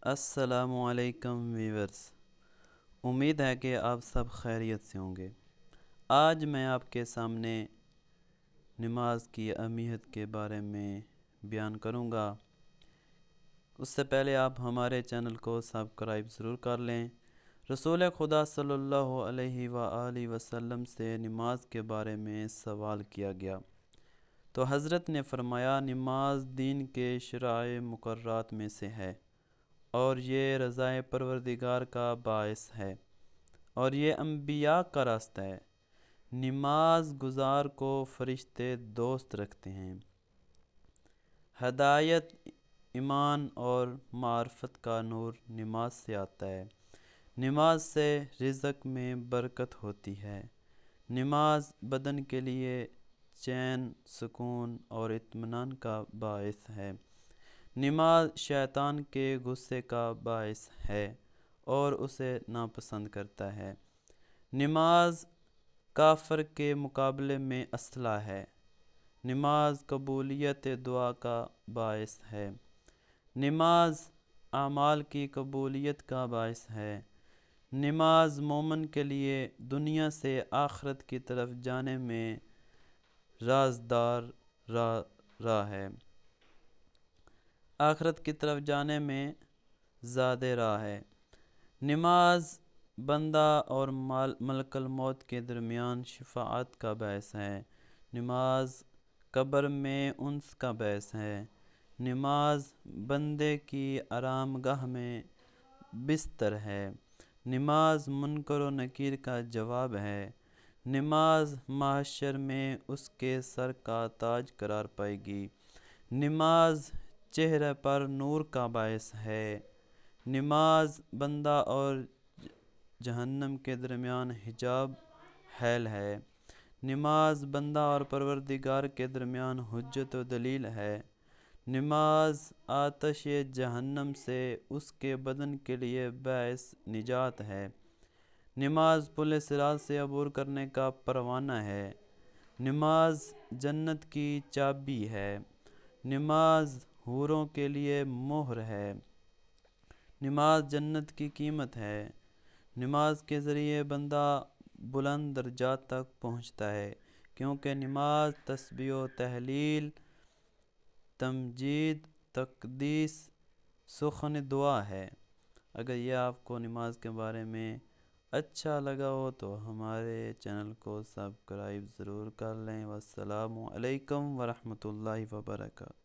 السلام علیکم ویورز، امید ہے کہ آپ سب خیریت سے ہوں گے۔ آج میں آپ کے سامنے نماز کی اہمیت کے بارے میں بیان کروں گا۔ اس سے پہلے آپ ہمارے چینل کو سبسکرائب ضرور کر لیں۔ رسول خدا صلی اللہ علیہ وآلہ وسلم سے نماز کے بارے میں سوال کیا گیا تو حضرت نے فرمایا، نماز دین کے شرائع مقررات میں سے ہے اور یہ رضائے پروردگار کا باعث ہے اور یہ انبیاء کا راستہ ہے۔ نماز گزار کو فرشتے دوست رکھتے ہیں۔ ہدایت، ایمان اور معرفت کا نور نماز سے آتا ہے۔ نماز سے رزق میں برکت ہوتی ہے۔ نماز بدن کے لیے چین، سکون اور اطمینان کا باعث ہے۔ نماز شیطان کے غصے کا باعث ہے اور اسے ناپسند کرتا ہے۔ نماز کافر کے مقابلے میں اسلحہ ہے۔ نماز قبولیت دعا کا باعث ہے۔ نماز اعمال کی قبولیت کا باعث ہے۔ نماز مومن کے لیے دنیا سے آخرت کی طرف جانے میں رازدار راہ ہے۔ آخرت کی طرف جانے میں زیادہ راہ ہے۔ نماز بندہ اور ملک الموت کے درمیان شفاعت کا باعث ہے۔ نماز قبر میں انس کا باعث ہے۔ نماز بندے کی آرام گاہ میں بستر ہے۔ نماز منکر و نکیر کا جواب ہے۔ نماز محشر میں اس کے سر کا تاج قرار پائے گی۔ نماز چہرے پر نور کا باعث ہے۔ نماز بندہ اور جہنم کے درمیان حجاب حائل ہے۔ نماز بندہ اور پروردگار کے درمیان حجت و دلیل ہے۔ نماز آتش جہنم سے اس کے بدن کے لیے باعث نجات ہے۔ نماز پل صراط سے عبور کرنے کا پروانہ ہے۔ نماز جنت کی چابی ہے۔ نماز حوروں کے لیے مہر ہے۔ نماز جنت کی قیمت ہے۔ نماز کے ذریعے بندہ بلند درجات تک پہنچتا ہے، کیونکہ نماز تسبیح و تحلیل، تمجید، تقدیس، سخن دعا ہے۔ اگر یہ آپ کو نماز کے بارے میں اچھا لگا ہو تو ہمارے چینل کو سبسکرائب ضرور کر لیں۔ والسلام علیکم ورحمۃ اللہ وبرکاتہ۔